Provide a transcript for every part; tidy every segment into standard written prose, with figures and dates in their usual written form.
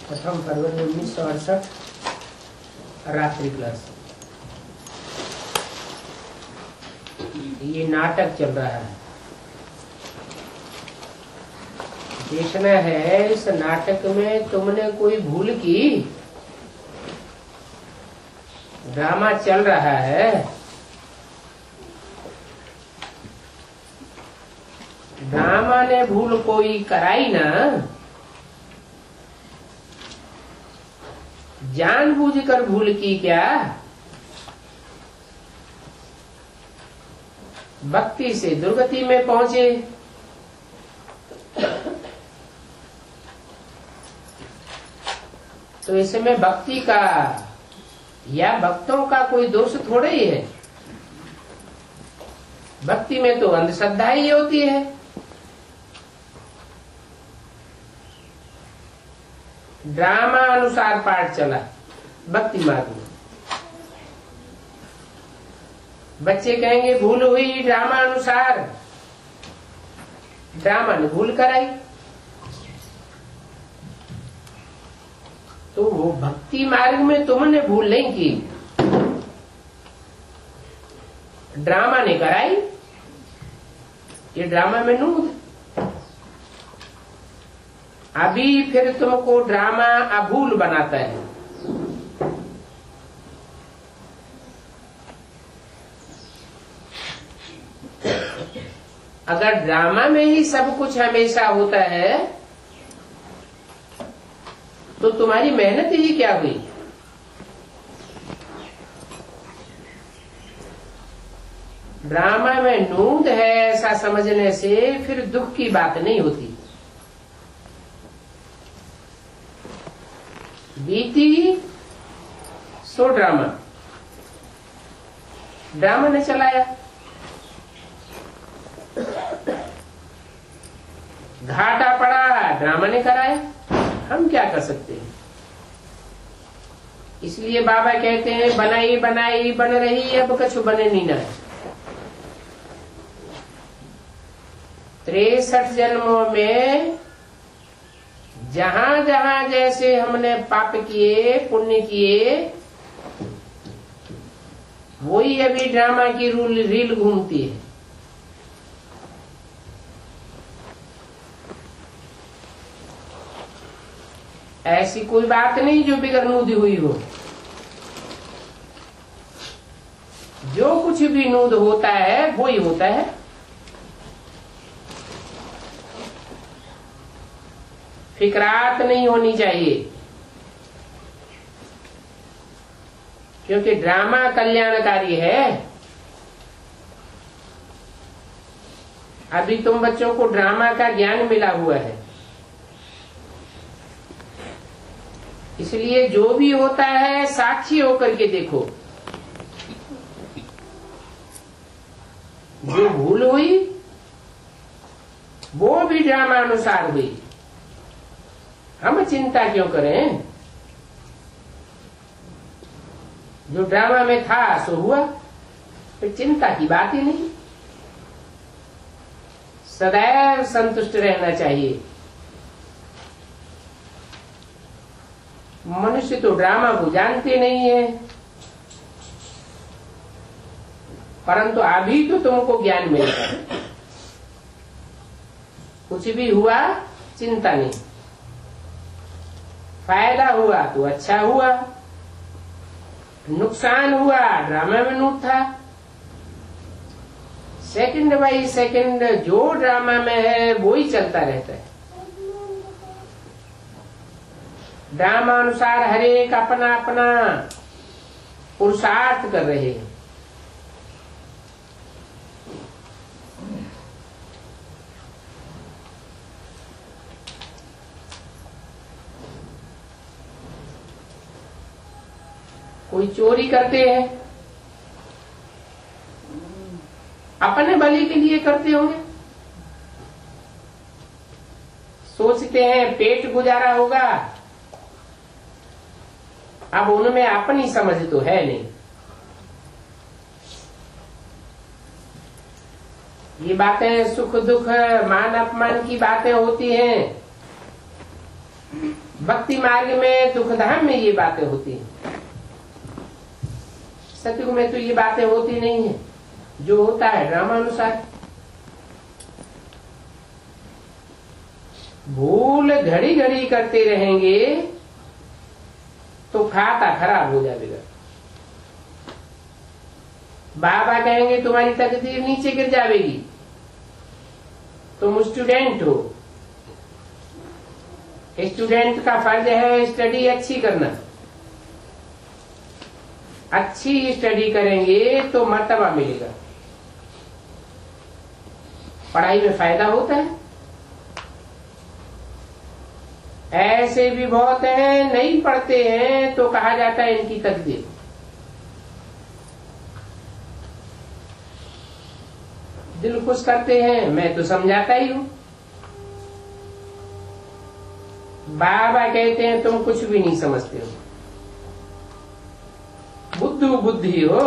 प्रथम फरवरी 1968 रात्रि क्लास। ये नाटक चल रहा है, देखना है इस नाटक में तुमने कोई भूल की। ड्रामा चल रहा है, ड्रामा ने भूल कोई कराई ना, जानबूझकर भूल की क्या। भक्ति से दुर्गति में पहुंचे। तो इसमें भक्ति का या भक्तों का कोई दोष थोड़ा ही है। भक्ति में तो अंधश्रद्धा ही होती है। ड्रामा अनुसार पाठ चला भक्ति मार्ग में। बच्चे कहेंगे भूल हुई ड्रामा अनुसार, ड्रामा ने भूल कराई। तो वो भक्ति मार्ग में तुमने भूल नहीं की, ड्रामा ने कराई। ये ड्रामा में नूद। अभी फिर तुमको ड्रामा अभूल बनाता है। अगर ड्रामा में ही सब कुछ हमेशा होता है तो तुम्हारी मेहनत ही क्या हुई। ड्रामा में नूद है ऐसा समझने से फिर दुख की बात नहीं होती। बीती सो ड्रामा, ड्रामा ने चलाया। घाटा पड़ा, ड्रामा ने कराया। हम क्या कर सकते हैं। इसलिए बाबा कहते हैं बनाई बनाई बन रही, अब कछु बने नहीं ना। 63 जन्मों में जहां जहां जैसे हमने पाप किए पुण्य किए, वही अभी ड्रामा की रील घूमती है। ऐसी कोई बात नहीं जो बिगड़ नूदी हुई हो। जो कुछ भी नूद होता है वो ही होता है। फिक्रात नहीं होनी चाहिए, क्योंकि ड्रामा कल्याणकारी है। अभी तुम बच्चों को ड्रामा का ज्ञान मिला हुआ है, इसलिए जो भी होता है साक्षी होकर के देखो। जो भूल हुई वो भी ड्रामा अनुसार हुई। हम चिंता क्यों करें। जो ड्रामा में था सो हुआ, फिर चिंता की बात ही नहीं। सदैव संतुष्ट रहना चाहिए। मनुष्य तो ड्रामा को जानते नहीं है, परंतु अभी तो तुमको ज्ञान मिलेगा। कुछ भी हुआ चिंता नहीं, फायदा हुआ तो अच्छा हुआ, नुकसान हुआ ड्रामा में नूट था। सेकंड बाई सेकंड जो ड्रामा में है वो ही चलता रहता है। ड्रामा अनुसार हरेक अपना अपना पुरुषार्थ कर रहे हैं। कोई चोरी करते हैं, अपने भले के लिए करते होंगे। सोचते हैं पेट गुजारा होगा। अब उनमें अपनी समझ तो है नहीं। ये बातें सुख दुख मान अपमान की बातें होती हैं। भक्ति मार्ग में दुख धाम में ये बातें होती हैं। सतयुग में तो ये बातें होती नहीं है, जो होता है ड्रामा अनुसार। भूल घड़ी घड़ी करते रहेंगे तो खाता खराब हो जाएगा। बाबा कहेंगे तुम्हारी तकदीर नीचे गिर जाएगी, तुम स्टूडेंट हो। स्टूडेंट का फर्ज है स्टडी अच्छी करना। अच्छी स्टडी करेंगे तो मर्तबा मिलेगा। पढ़ाई में फायदा होता है। ऐसे भी बहुत हैं नहीं पढ़ते हैं तो कहा जाता है इनकी तकदीर। दिल खुश करते हैं, मैं तो समझाता ही हूं। बाबा कहते हैं तुम कुछ भी नहीं समझते हो, बुद्धू बुद्धि हो।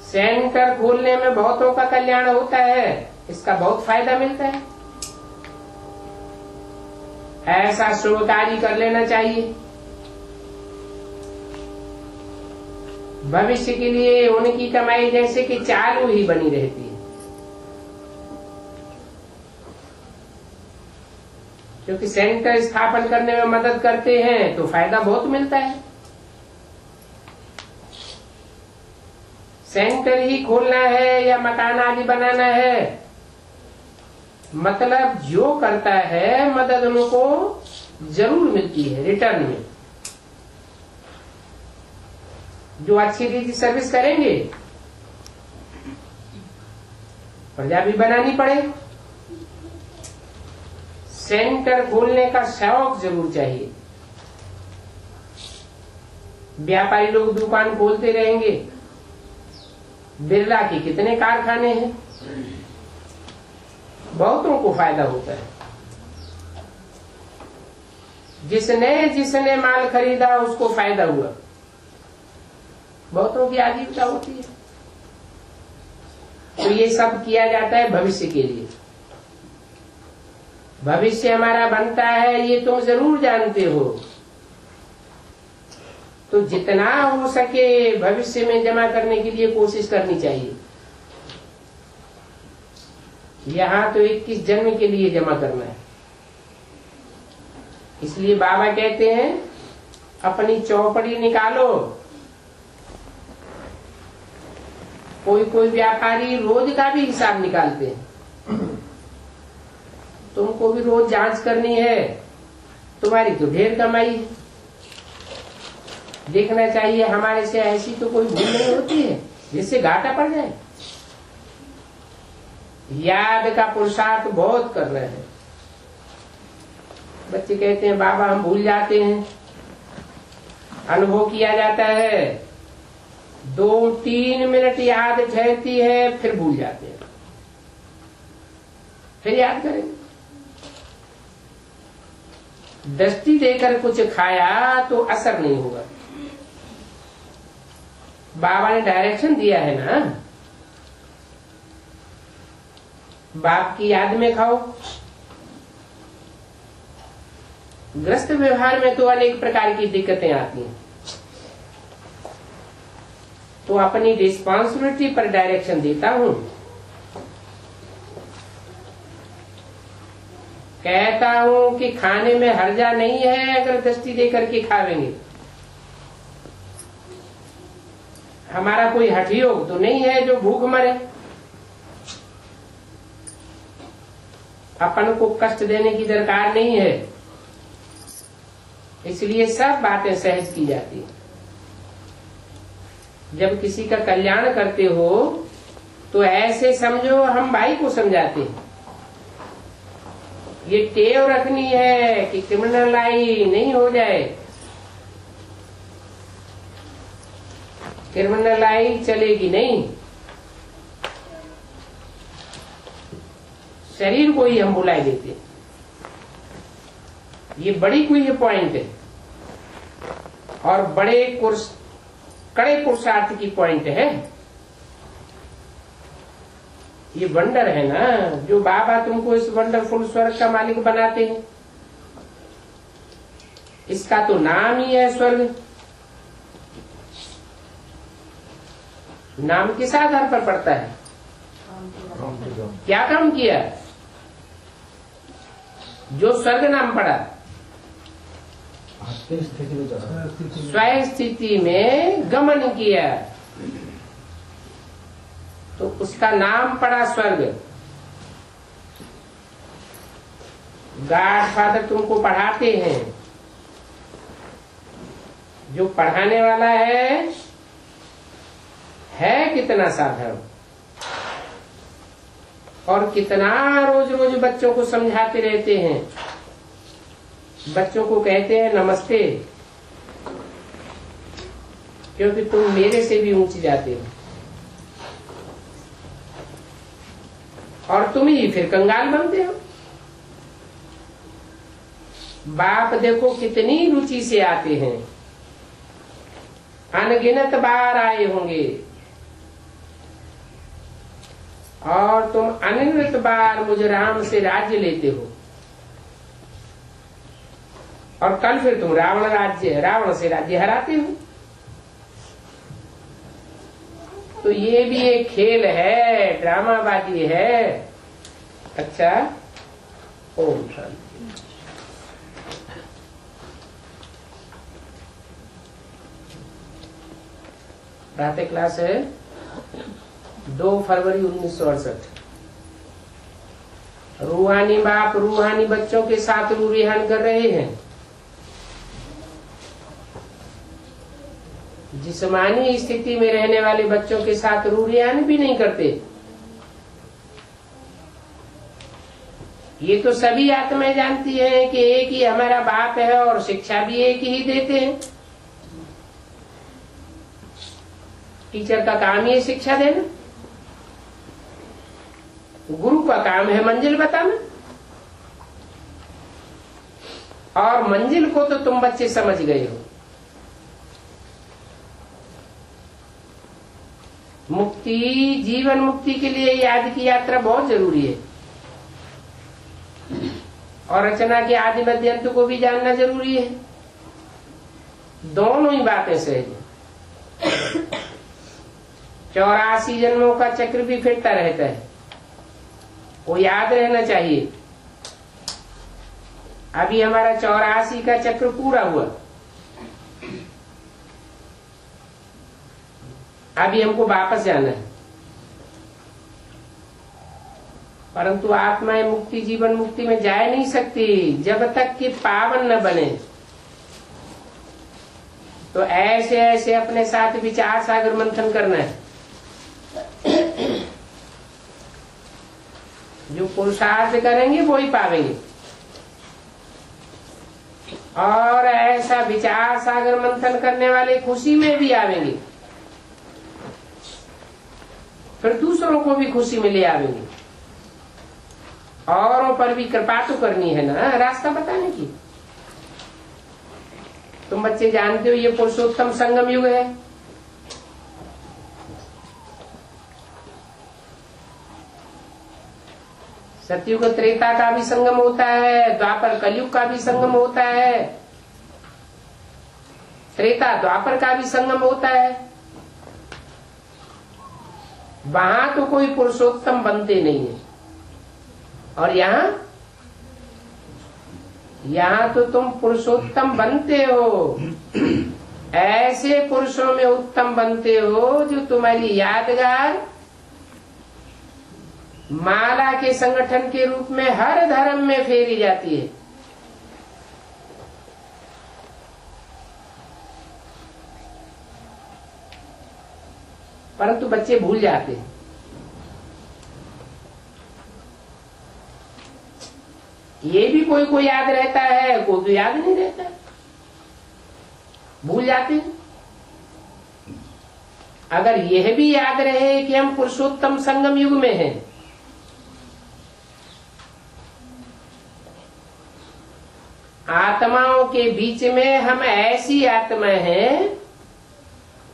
सेंटर खोलने में बहुतों का कल्याण होता है, इसका बहुत फायदा मिलता है। ऐसा शुभ कार्य कर लेना चाहिए। भविष्य के लिए उनकी कमाई जैसे कि चालू ही बनी रहती है, क्योंकि सेंटर स्थापन करने में मदद करते हैं तो फायदा बहुत मिलता है। सेंटर ही खोलना है या मकान आदि बनाना है, मतलब जो करता है मदद उनको जरूर मिलती है रिटर्न में। जो अच्छी रीति सर्विस करेंगे प्रजा भी बनानी पड़े। सेंटर खोलने का शौक जरूर चाहिए। व्यापारी लोग दुकान खोलते रहेंगे। बिरला के कितने कारखाने हैं, बहुतों को फायदा होता है। जिसने जिसने माल खरीदा उसको फायदा हुआ, बहुतों की आजीविका होती है। तो ये सब किया जाता है भविष्य के लिए। भविष्य हमारा बनता है ये तुम जरूर जानते हो। तो जितना हो सके भविष्य में जमा करने के लिए कोशिश करनी चाहिए। यहाँ तो 21 जन्म के लिए जमा करना है। इसलिए बाबा कहते हैं अपनी चौपड़ी निकालो। कोई कोई व्यापारी रोज का भी हिसाब निकालते हैं। तुमको भी रोज जांच करनी है, तुम्हारी तो ढेर कमाई है। देखना चाहिए हमारे से ऐसी तो कोई भूल नहीं होती है जिससे घाटा पड़ जाए। याद का पुरुषार्थ बहुत कर रहे हैं। बच्चे कहते हैं बाबा हम भूल जाते हैं। अनुभव किया जाता है, 2-3 मिनट याद ठहरती है फिर भूल जाते हैं, फिर याद करेंगे। दृष्टि देकर कुछ खाया तो असर नहीं होगा। बाबा ने डायरेक्शन दिया है ना, बाप की याद में खाओ। ग्रस्त व्यवहार में तो अनेक प्रकार की दिक्कतें आती हैं, तो अपनी रिस्पॉन्सिबिलिटी पर डायरेक्शन देता हूं। कहता हूं कि खाने में हर्जा नहीं है अगर दृष्टि देकर के खावेंगे। हमारा कोई हठयोग तो नहीं है जो भूख मरे। अपन को कष्ट देने की दरकार नहीं है, इसलिए सब बातें सहज की जाती है। जब किसी का कल्याण करते हो तो ऐसे समझो हम भाई को समझाते हैं। ये टेव रखनी है कि क्रिमिनलाई नहीं हो जाए। क्रिमिनलाई चलेगी नहीं, शरीर को ही हम बुलाए देते। ये बड़ी कोई पॉइंट है और कड़े पुरुषार्थ की पॉइंट है। ये वंडर है ना, जो बाबा तुमको इस वंडरफुल स्वर्ग का मालिक बनाते हैं। इसका तो नाम ही है स्वर्ग। नाम किस आधार पर पड़ता है? क्या काम किया? जो स्वर्ग नाम पड़ा, स्वयं स्थिति में गमन किया, तो उसका नाम पड़ा स्वर्ग। गॉड फादर तुमको पढ़ाते हैं, जो पढ़ाने वाला है कितना साधारण, और कितना रोज रोज बच्चों को समझाते रहते हैं। बच्चों को कहते हैं नमस्ते, क्योंकि तुम मेरे से भी ऊंचे जाते हो, और तुम ही फिर कंगाल बनते हो। बाप देखो कितनी रुचि से आते हैं, अनगिनत बार आए होंगे, और तुम अनगिनत बार मुझ राम से राज्य लेते हो, और कल फिर तुम रावण से राज्य हराते हो। तो ये भी एक खेल है, ड्रामाबाजी है। अच्छा, ओम शांति। प्रातः क्लास है 2 फरवरी 1968। रूहानी बाप रूहानी बच्चों के साथ रूहान कर रहे हैं। जिस्मानी स्थिति में रहने वाले बच्चों के साथ रूहान भी नहीं करते। ये तो सभी आत्माएं जानती हैं कि एक ही हमारा बाप है, और शिक्षा भी एक ही देते हैं। टीचर का काम ही है शिक्षा देना, गुरु का काम है मंजिल बताना, और मंजिल को तो तुम बच्चे समझ गए हो। मुक्ति, जीवन मुक्ति के लिए याद की यात्रा बहुत जरूरी है, और रचना के आदि मध्य अंत को भी जानना जरूरी है। दोनों ही बातें सहज है। 84 जन्मों का चक्र भी फिरता रहता है, वो याद रहना चाहिए। अभी हमारा 84 का चक्र पूरा हुआ, अभी हमको वापस जाना है। परंतु आत्माएं मुक्ति, जीवन मुक्ति में जा नहीं सकती जब तक कि पावन न बने। तो ऐसे ऐसे अपने साथ विचार सागर मंथन करना है। जो पुरुषार्थ करेंगे वो ही पावेंगे, और ऐसा विचार सागर मंथन करने वाले खुशी में भी आवेंगे, फिर दूसरों को भी खुशी में ले आवेंगे। औरों पर भी कृपा तो करनी है ना, रास्ता बताने की। तुम बच्चे जानते हो ये पुरुषोत्तम संगम युग है। सतयुग त्रेता का भी संगम होता है, द्वापर कलयुग का भी संगम होता है, त्रेता द्वापर का भी संगम होता है। वहां तो कोई पुरुषोत्तम बनते नहीं है, और यहाँ तो तुम पुरुषोत्तम बनते हो। ऐसे पुरुषों में उत्तम बनते हो जो तुम्हारी यादगार माला के संगठन के रूप में हर धर्म में फेरी जाती है। परंतु बच्चे भूल जाते हैं। ये भी कोई को याद रहता है, कोई को याद नहीं रहता है, भूल जाते हैं। अगर यह भी याद रहे कि हम पुरुषोत्तम संगम युग में हैं, आत्माओं के बीच में हम ऐसी आत्माएं हैं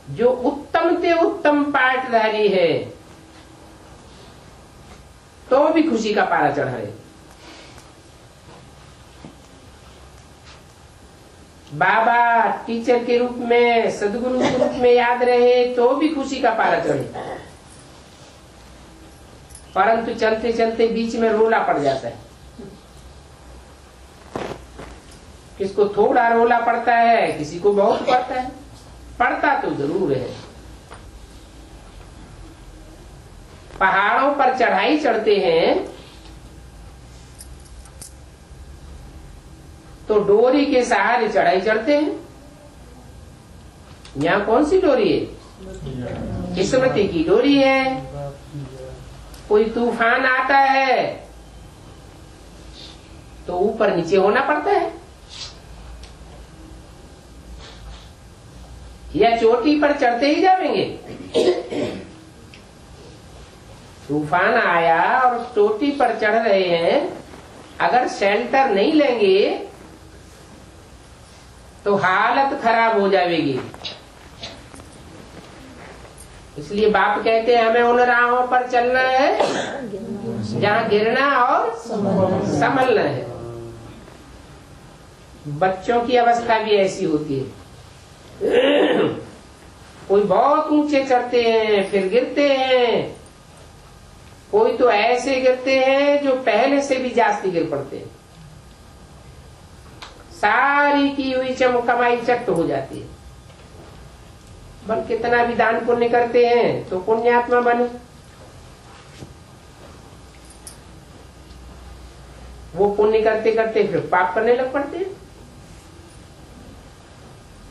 जो उत्तम से उत्तम पाठधारी है, तो भी खुशी का पारा चढ़ा रहे। बाबा टीचर के रूप में, सदगुरु के रूप में याद रहे तो भी खुशी का पारा चढ़े, परंतु चलते चलते बीच में रोला पड़ जाता है। किसको थोड़ा रोला पड़ता है, किसी को बहुत पड़ता है। पड़ता तो जरूर है। पहाड़ों पर चढ़ाई चढ़ते हैं तो डोरी के सहारे चढ़ाई चढ़ते हैं। यहाँ कौन सी डोरी है? स्मृति की डोरी है। कोई तूफान आता है तो ऊपर नीचे होना पड़ता है, या चोटी पर चढ़ते ही जाएंगे। तूफान आया और चोटी पर चढ़ रहे हैं, अगर शेल्टर नहीं लेंगे तो हालत खराब हो जाएगी। इसलिए बाप कहते हैं हमें उन राहों पर चलना है जहाँ गिरना और संभलना है। बच्चों की अवस्था भी ऐसी होती है। कोई बहुत ऊंचे चढ़ते हैं फिर गिरते हैं, कोई तो ऐसे गिरते हैं जो पहले से भी जास्ती गिर पड़ते हैं। सारी की हुई कमाई चट हो जाती है। बल कितना भी दान पुण्य करते हैं तो पुण्यात्मा बने, वो पुण्य करते करते फिर पाप करने लग पड़ते हैं।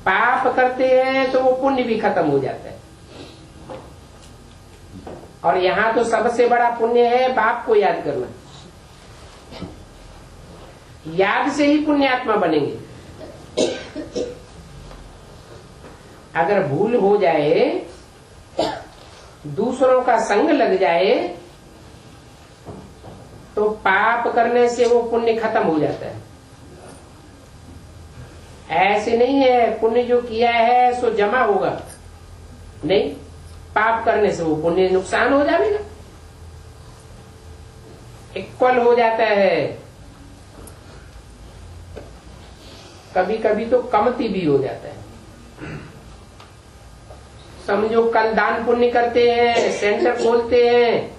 पाप करते हैं तो वो पुण्य भी खत्म हो जाता है। और यहाँ तो सबसे बड़ा पुण्य है बाप को याद करना। याद से ही पुण्यात्मा बनेंगे। अगर भूल हो जाए, दूसरों का संग लग जाए तो पाप करने से वो पुण्य खत्म हो जाता है। ऐसे नहीं है पुण्य जो किया है सो जमा होगा, नहीं, पाप करने से वो पुण्य नुकसान हो जाएगा, इक्वल हो जाता है। कभी कभी तो कमती भी हो जाता है। समझो कल दान पुण्य करते हैं, सेंटर खोलते हैं,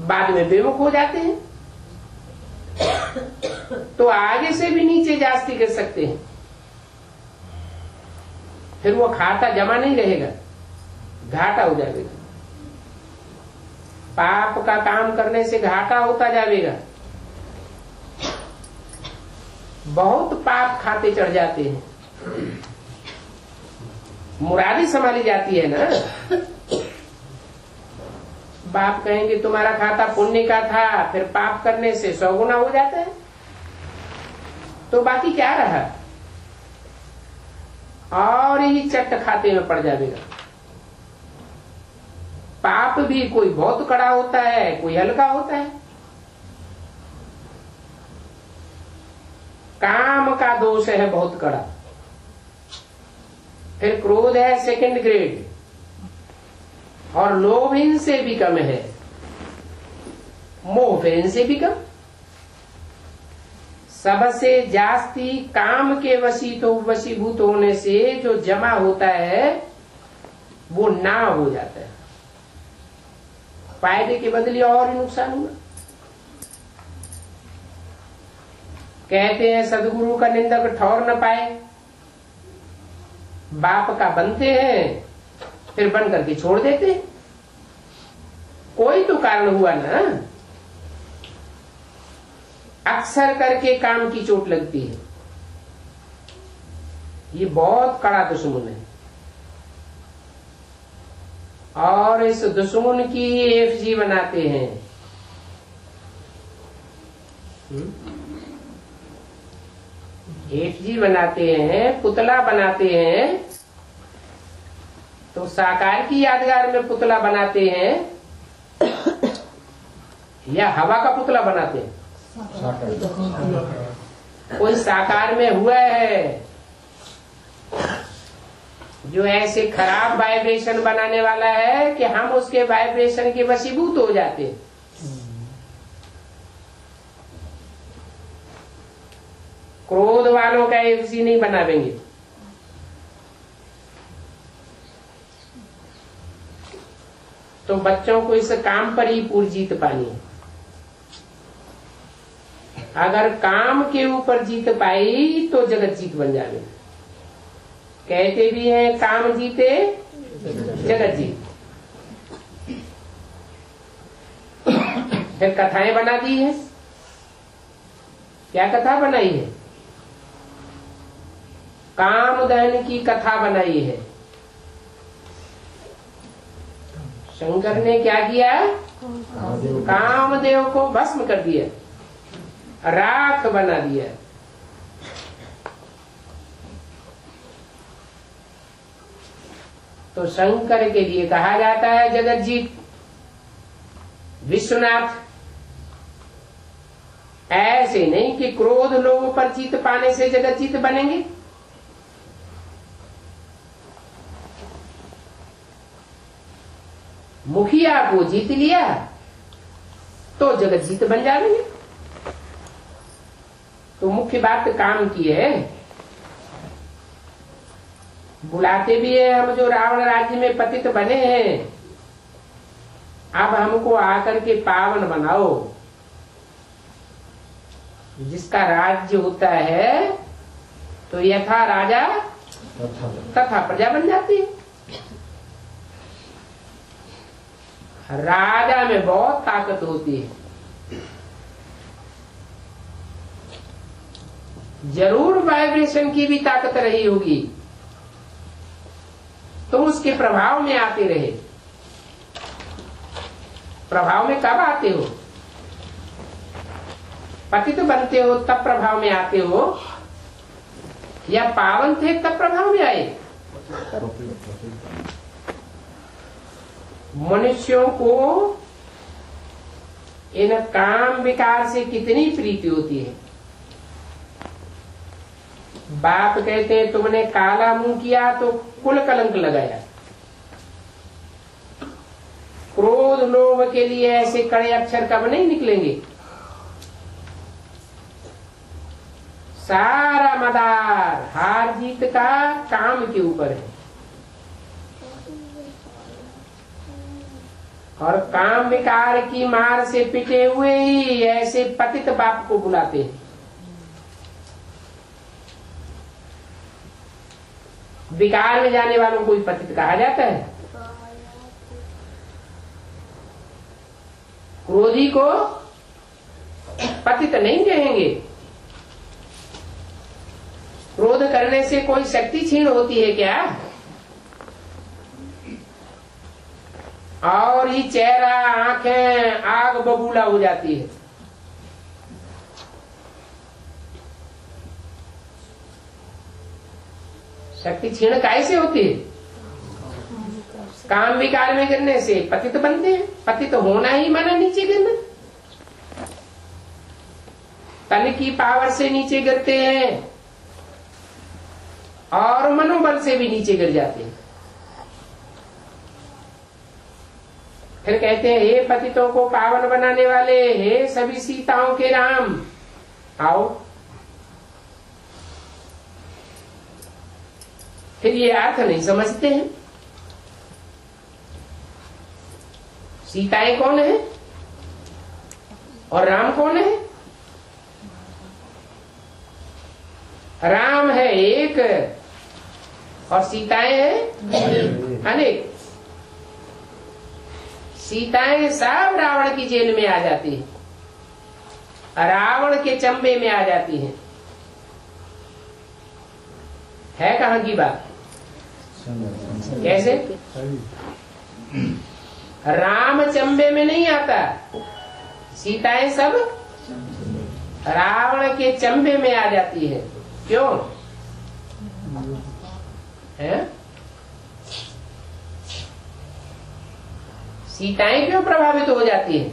बाद में बेमुख हो जाते हैं तो आगे से भी नीचे जास्ती कर सकते हैं। फिर वो खाता जमा नहीं रहेगा, घाटा हो जाएगा। पाप का काम करने से घाटा होता जाएगा। बहुत पाप खाते चढ़ जाते हैं, मुरादी संभाली जाती है ना। बाप कहेंगे तुम्हारा खाता पुण्य का था, फिर पाप करने से 100 गुना हो जाता है, तो बाकी क्या रहा? और ही चट खाते में पड़ जाएगा। पाप भी कोई बहुत कड़ा होता है, कोई हल्का होता है। काम का दोष है बहुत कड़ा, फिर क्रोध है सेकंड ग्रेड, और लोभ इनसे भी कम है, मोह फिर इनसे भी कम। सबसे जास्ती काम के वशीभूत होने से जो जमा होता है वो ना हो जाता है, फायदे के बदले और ही नुकसान हुआ। कहते हैं सदगुरु का निंदक ठौर न पाए, बाप का बनते हैं फिर बन करके छोड़ देते हैं। कोई तो कारण हुआ ना, अक्सर करके काम की चोट लगती है। ये बहुत कड़ा दुश्मन है, और इस दुश्मन की एफजी बनाते हैं। एफजी बनाते हैं, पुतला बनाते हैं, तो साकार की यादगार में पुतला बनाते हैं या हवा का पुतला बनाते हैं? कोई साकार में हुआ है, जो ऐसे खराब वाइब्रेशन बनाने वाला है कि हम उसके वाइब्रेशन के वशीभूत हो जाते हैं। क्रोध वालों का एफसी नहीं बनावेंगे। तो बच्चों को इस काम पर ही पूरी जीत पानी है। अगर काम के ऊपर जीत पाई तो जगत जीत बन जावे। कहते भी हैं काम जीते जगत जीत। फिर कथाएं बना दी है। क्या कथा बनाई है? कामदहन की कथा बनाई है। शंकर ने क्या किया? कामदेव को भस्म कर दिया, राख बना दिया। तो शंकर के लिए कहा जाता है जगत जीत, विश्वनाथ। ऐसे नहीं कि क्रोध लोगों पर जीत पाने से जगत जीत बनेंगे। मुखिया को जीत लिया तो जगत जीत बन जाएंगे। तो मुख्य बात काम की है। बुलाते भी है हम जो रावण राज्य में पतित बने हैं, अब हमको आकर के पावन बनाओ। जिसका राज्य होता है तो यथा राजा तथा प्रजा बन जाती है। राजा में बहुत ताकत होती है। जरूर वाइब्रेशन की भी ताकत रही होगी, तुम उसके प्रभाव में आते रहे। प्रभाव में कब आते हो? पतित बनते हो तब प्रभाव में आते हो, या पावन थे तब प्रभाव में आए? मनुष्यों को इन काम विकार से कितनी प्रीति होती है। बाप कहते हैं तुमने काला मुंह किया तो कुल कलंक लगाया। क्रोध लोभ के लिए ऐसे कड़े अक्षर कब नहीं निकलेंगे। सारा मदार हार जीत का काम के ऊपर है। और काम विकार की मार से पिटे हुए ही ऐसे पतित बाप को बुलाते हैं। विकार में जाने वालों को ही पतित कहा जाता है। क्रोधी को पतित नहीं कहेंगे। क्रोध करने से कोई शक्ति क्षीण होती है क्या? और ही चेहरा आंखें आग बबूला हो जाती है। शक्ति क्षीण कैसे होती है? काम विकार में गिरने से पतित बनते हैं। पतित होना ही माना नीचे गिरना। तन की पावर से नीचे गिरते हैं और मनोबल से भी नीचे गिर जाते हैं। फिर कहते हैं हे पतितों को पावन बनाने वाले, हे सभी सीताओं के राम, आओ। फिर ये अर्थ नहीं समझते हैं। सीताएं कौन है और राम कौन है? राम है एक और सीताएं हैं अनेक। सीताएं सब रावण की जेल में आ जाती है, रावण के चंबे में आ जाती हैं। है कहां की बात? कैसे? राम चंबे में नहीं आता, सीताएं सब रावण के चंबे में आ जाती है। क्यों है? सीताएं क्यों प्रभावित हो जाती है?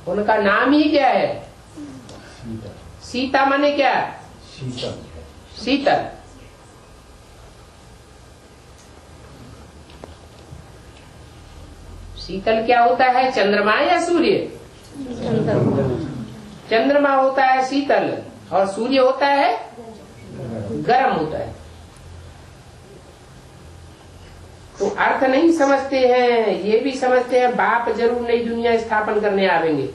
उनका नाम ही क्या है? सीता माने क्या? शीतल। शीतल क्या होता है, चंद्रमा या सूर्य? चंद्रमा होता है शीतल और सूर्य होता है गर्म होता है। तो अर्थ नहीं समझते हैं, ये भी समझते हैं बाप जरूर नई दुनिया स्थापन करने आवेंगे,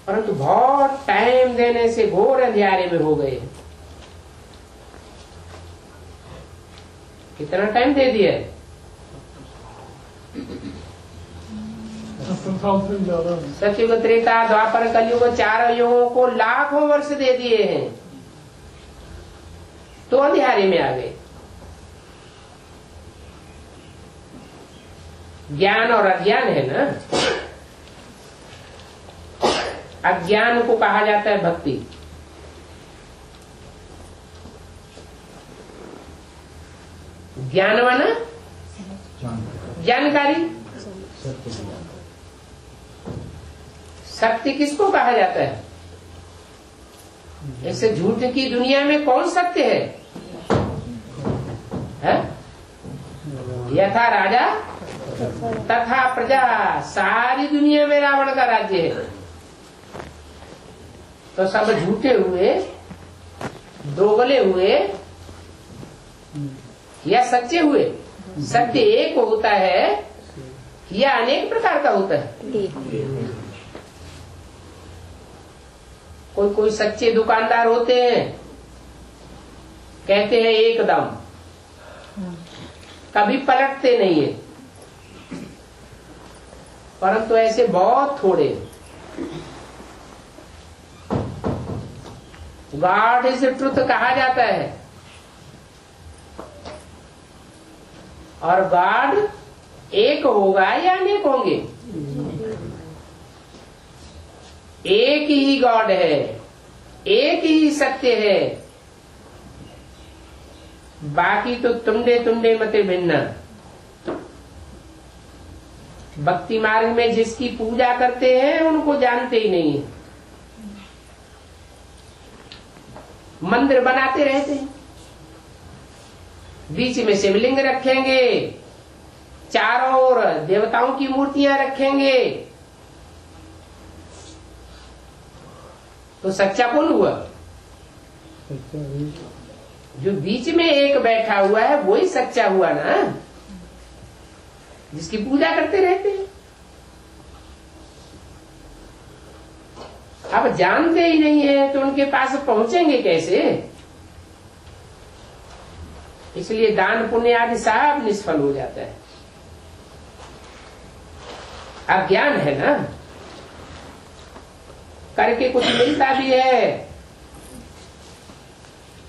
परंतु बहुत टाइम देने से घोर अंधियारे में हो गए। कितना टाइम दे दिया है? सतयुग, त्रेता, द्वापर, कलयुग, 4 युगों को लाखों वर्ष दे दिए हैं, तो अंधियारे में आ गए। ज्ञान और अज्ञान है ना। अज्ञान को कहा जाता है भक्ति, ज्ञानवान जानकारी। सत्य किसको कहा जाता है? ऐसे झूठ की दुनिया में कौन सत्य है? यथा राजा तथा प्रजा, सारी दुनिया में रावण का राज्य है। तो सब झूठे हुए, दोगले हुए या सच्चे हुए? सत्य एक होता है या अनेक प्रकार का होता है? कोई कोई सच्चे दुकानदार होते हैं, कहते हैं एकदम, कभी पलटते नहीं है, परंतु ऐसे बहुत थोड़े। गॉड इज ट्रुथ कहा जाता है, और गॉड एक होगा या अनेक होंगे? एक ही गॉड है, एक ही सत्य है, बाकी तो तुंडे तुंडे मते भिन्न। भक्ति मार्ग में जिसकी पूजा करते हैं उनको जानते ही नहीं है, मंदिर बनाते रहते हैं, बीच में शिवलिंग रखेंगे, चारों ओर देवताओं की मूर्तियां रखेंगे, तो सच्चा कौन हुआ? जो बीच में एक बैठा हुआ है वही सच्चा हुआ ना, जिसकी पूजा करते रहते हैं। अब जानते ही नहीं है तो उनके पास पहुंचेंगे कैसे? इसलिए दान पुण्य आदि सब निष्फल हो जाता है। अज्ञान है ना, करके कुछ मिलता भी है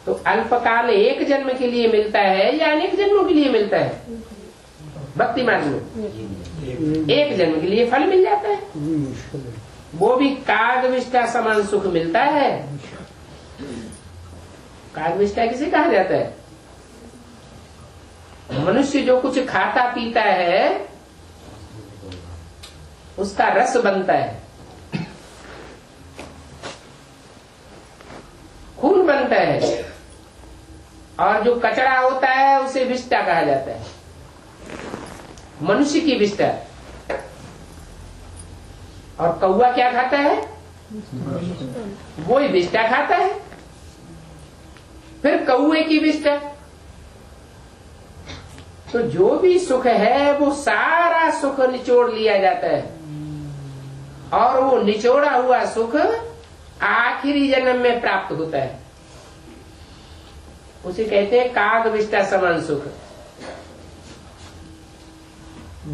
तो अल्पकाल एक जन्म के लिए मिलता है या अनेक जन्मों के लिए मिलता है? भक्ति मार्ग में एक जन्म के लिए फल मिल जाता है, वो भी कागविष्टा समान सुख मिलता है। कागविष्टा किसे कहा जाता है? मनुष्य जो कुछ खाता पीता है उसका रस बनता है, खून बनता है, और जो कचरा होता है उसे विष्टा कहा जाता है, मनुष्य की विष्टा। और कौवा क्या खाता है? वो ही विष्टा खाता है, फिर कौवे की विष्टा। तो जो भी सुख है वो सारा सुख निचोड़ लिया जाता है, और वो निचोड़ा हुआ सुख आखिरी जन्म में प्राप्त होता है। उसे कहते हैं कागविष्टा समान सुख।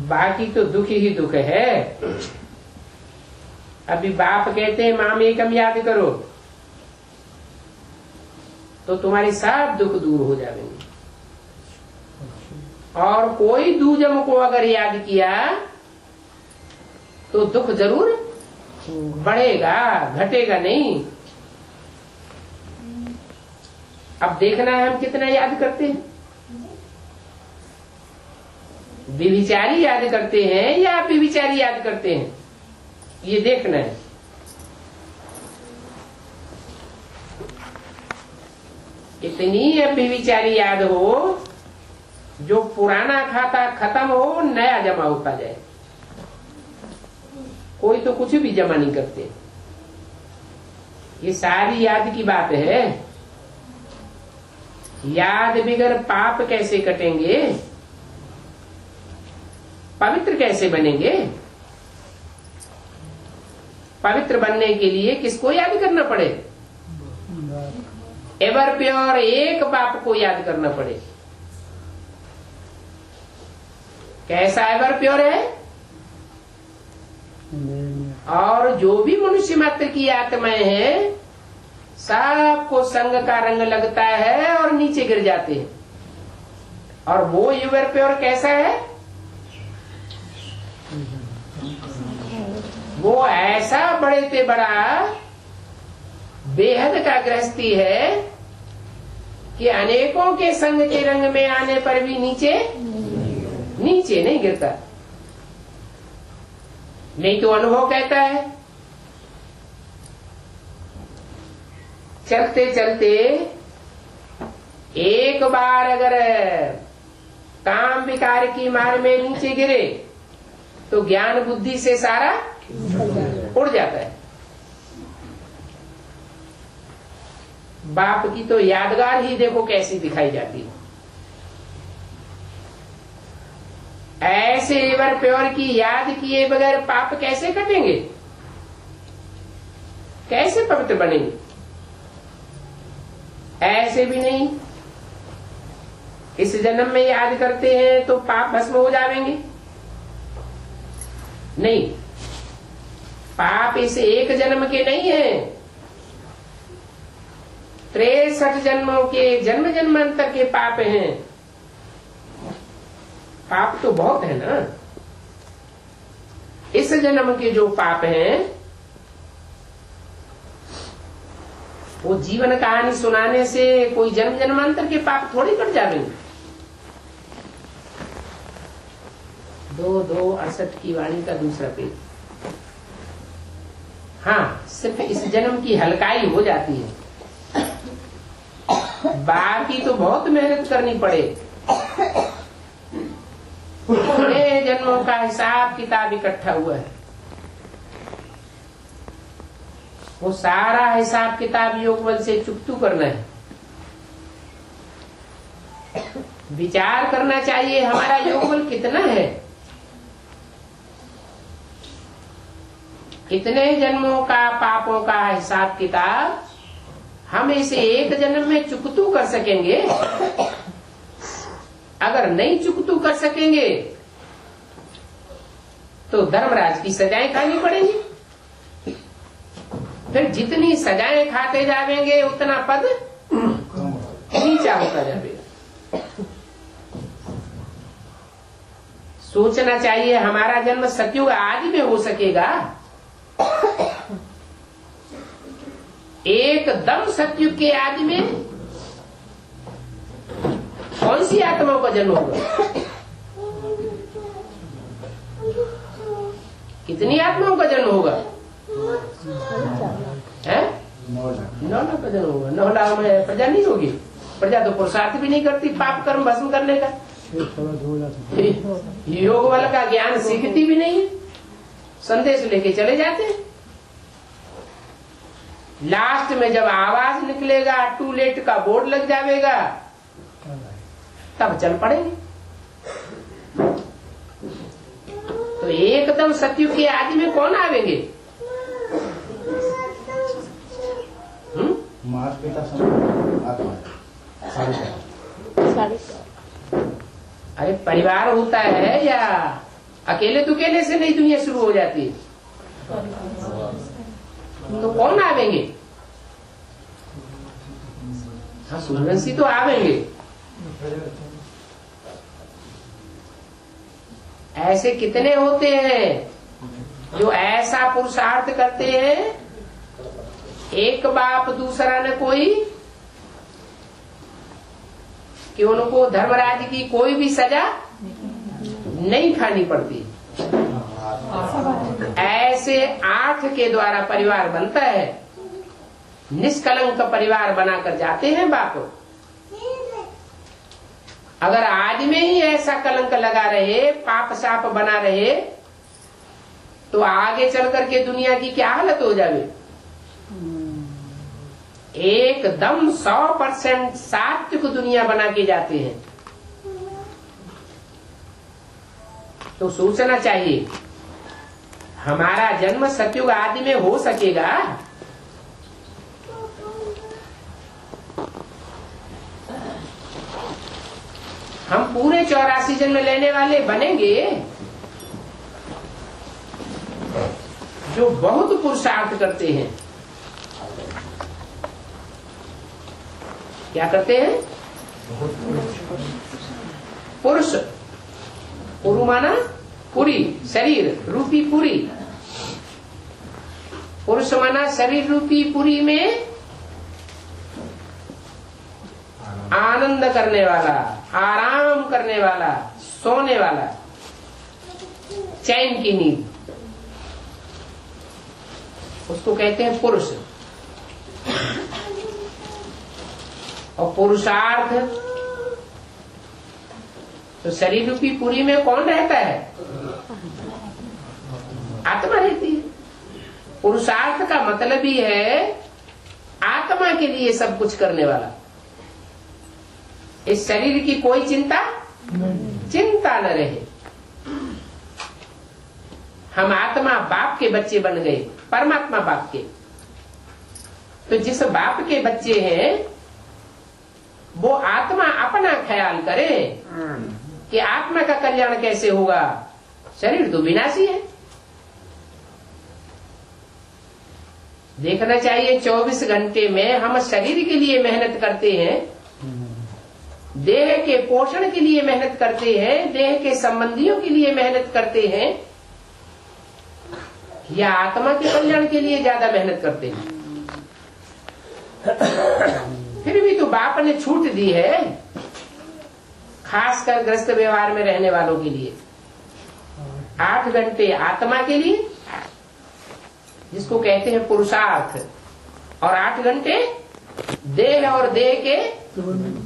बाकी तो दुख ही दुख है। अभी बाप कहते हैं माम एकम याद करो, तो तुम्हारे सब दुख दूर हो जाएंगे। और कोई दूजम को अगर याद किया तो दुख जरूर बढ़ेगा, घटेगा नहीं। अब देखना है हम कितना याद करते हैं, विविचारी याद करते हैं या विविचारी याद करते हैं, ये देखना है। इतनी विविचारी याद हो जो पुराना खाता खत्म हो, नया जमा होता जाए। कोई तो कुछ भी जमा नहीं करते। ये सारी याद की बात है। याद बिगर पाप कैसे कटेंगे, पवित्र कैसे बनेंगे? पवित्र बनने के लिए किसको याद करना पड़े? एवर प्योर एक बाप को याद करना पड़े। कैसा एवर प्योर है? और जो भी मनुष्य मात्र की आत्माएं हैं, सबको संग का रंग लगता है और नीचे गिर जाते हैं। और वो एवर प्योर कैसा है? वो ऐसा बड़े से बड़ा बेहद का गृहस्थी है कि अनेकों के संग के रंग में आने पर भी नीचे नहीं गिरता। नहीं तो अनुभव कहता है, चलते चलते एक बार अगर काम विकार की मार में नीचे गिरे तो ज्ञान बुद्धि से सारा उड़ जाता है। बाप की तो यादगार ही देखो कैसी दिखाई जाती है। ऐसे एवर प्योर की याद किए बगैर पाप कैसे कटेंगे, कैसे पवित्र बनेंगे? ऐसे भी नहीं। इस जन्म में याद करते हैं तो पाप भस्म हो जाएंगे? नहीं, पाप इस एक जन्म के नहीं है, 63 जन्मों के जन्म जन्मांतर के पाप हैं। पाप तो बहुत है ना। इस जन्म के जो पाप हैं वो जीवन कहानी सुनाने से कोई जन्म जन्मांतर के पाप थोड़ी कट जाएंगे। 2-2-68 की वाणी का दूसरा पेज। हाँ, सिर्फ इस जन्म की हल्काई हो जाती है, बाकी तो बहुत मेहनत करनी पड़े। पूरे जन्मों का हिसाब किताब इकट्ठा हुआ है। वो सारा हिसाब किताब योग बल से चुकतू करना है। विचार करना चाहिए हमारा योग बल कितना है, कितने जन्मों का पापों का हिसाब किताब हम इसे एक जन्म में चुकतू कर सकेंगे। अगर नहीं चुकतू कर सकेंगे तो धर्मराज की सजाएं खानी पड़ेंगी। फिर जितनी सजाएं खाते जाएंगे उतना पद नीचा होता जाएगा। सोचना चाहिए हमारा जन्म सतयुग आदि में हो सकेगा, एकदम सतयुग के आदि में कौन सी आत्माओं का जन्म होगा? कितनी आत्माओं का जन्म होगा? 9 लाख का जन्म होगा। 9 लाख में प्रजा नहीं होगी। प्रजा तो पुरुषार्थ भी नहीं करती पाप कर्म भस्म करने का। योग बल का ज्ञान सीखती भी नहीं, संदेश लेके चले जाते हैं। लास्ट में जब आवाज निकलेगा, टू लेट का बोर्ड लग जाएगा, तब चल पड़ेंगे। तो एकदम सतयुग के आदि में कौन आवेंगे? अरे परिवार होता है या अकेले दुकेले से नहीं दुनिया शुरू हो जाती है? तो कौन आवेंगे? हाँ, सूर्यवंशी तो आवेंगे। ऐसे कितने होते हैं जो ऐसा पुरुषार्थ करते हैं, एक बाप दूसरा न कोई, कि उनको धर्मराज की कोई भी सजा नहीं खानी पड़ती। ऐसे 8 के द्वारा परिवार बनता है। निष्कलंक परिवार बनाकर जाते हैं बाप। अगर आज में ही ऐसा कलंक लगा रहे, पाप साप बना रहे, तो आगे चल करके दुनिया की क्या हालत हो जावे। एकदम 100% सात्विक दुनिया बना के जाते हैं। तो सोचना चाहिए हमारा जन्म सतयुग आदि में हो सकेगा। हम पूरे 84 जन्म लेने वाले बनेंगे जो बहुत पुरुषार्थ करते हैं। क्या करते हैं? पुरुष, पुरु माना पुरी, शरीर रूपी पुरी। पुरुष माना शरीर रूपी पुरी में आनंद करने वाला, आराम करने वाला, सोने वाला, चैन की नींद, उसको कहते हैं पुरुष। और पुरुषार्थ तो शरीर रूपी पुरी में कौन रहता है? आत्मा रहती है। पुरुषार्थ का मतलब ही है आत्मा के लिए सब कुछ करने वाला। इस शरीर की कोई चिंता न रहे। हम आत्मा बाप के बच्चे बन गए, परमात्मा बाप के। तो जिस बाप के बच्चे हैं वो आत्मा अपना ख्याल करे कि आत्मा का कल्याण कैसे होगा। शरीर तो विनाशी है। देखना चाहिए 24 घंटे में हम शरीर के लिए मेहनत करते हैं, देह के पोषण के लिए मेहनत करते हैं, देह के संबंधियों के लिए मेहनत करते हैं, या आत्मा के कल्याण के लिए ज्यादा मेहनत करते हैं। फिर भी तो बाप ने छूट दी है, खासकर ग्रस्त व्यवहार में रहने वालों के लिए 8 घंटे आत्मा के लिए, जिसको कहते हैं पुरुषार्थ, और 8 घंटे देह और देह के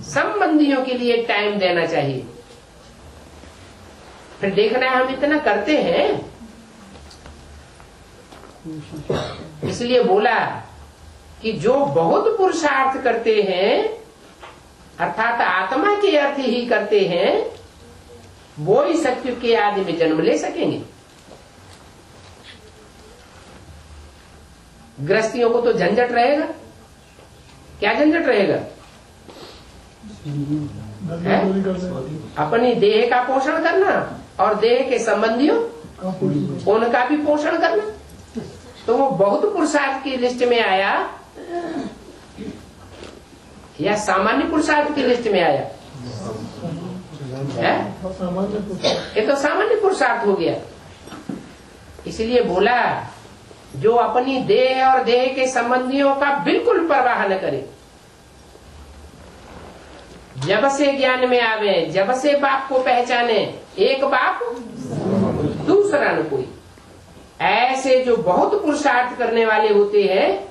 संबंधियों के लिए टाइम देना चाहिए। फिर देखना है हम इतना करते हैं। इसलिए बोला कि जो बहुत पुरुषार्थ करते हैं, अर्थात आत्मा के अर्थ ही करते हैं, वो ही सतयुग के आदि में जन्म ले सकेंगे। गृहस्थियों को तो झंझट रहेगा। क्या झंझट रहेगा? अपनी देह का पोषण करना और देह के संबंधियों उनका भी पोषण करना। तो वो बहुत पुरुषार्थ की लिस्ट में आया या सामान्य पुरुषार्थ की लिस्ट में आया है? ये तो सामान्य पुरुषार्थ हो गया। इसलिए बोला जो अपनी देह और देह के संबंधियों का बिल्कुल परवाह न करे, जब से ज्ञान में आवे, जब से बाप को पहचाने, एक बाप दूसरा न कोई, ऐसे जो बहुत पुरुषार्थ करने वाले होते हैं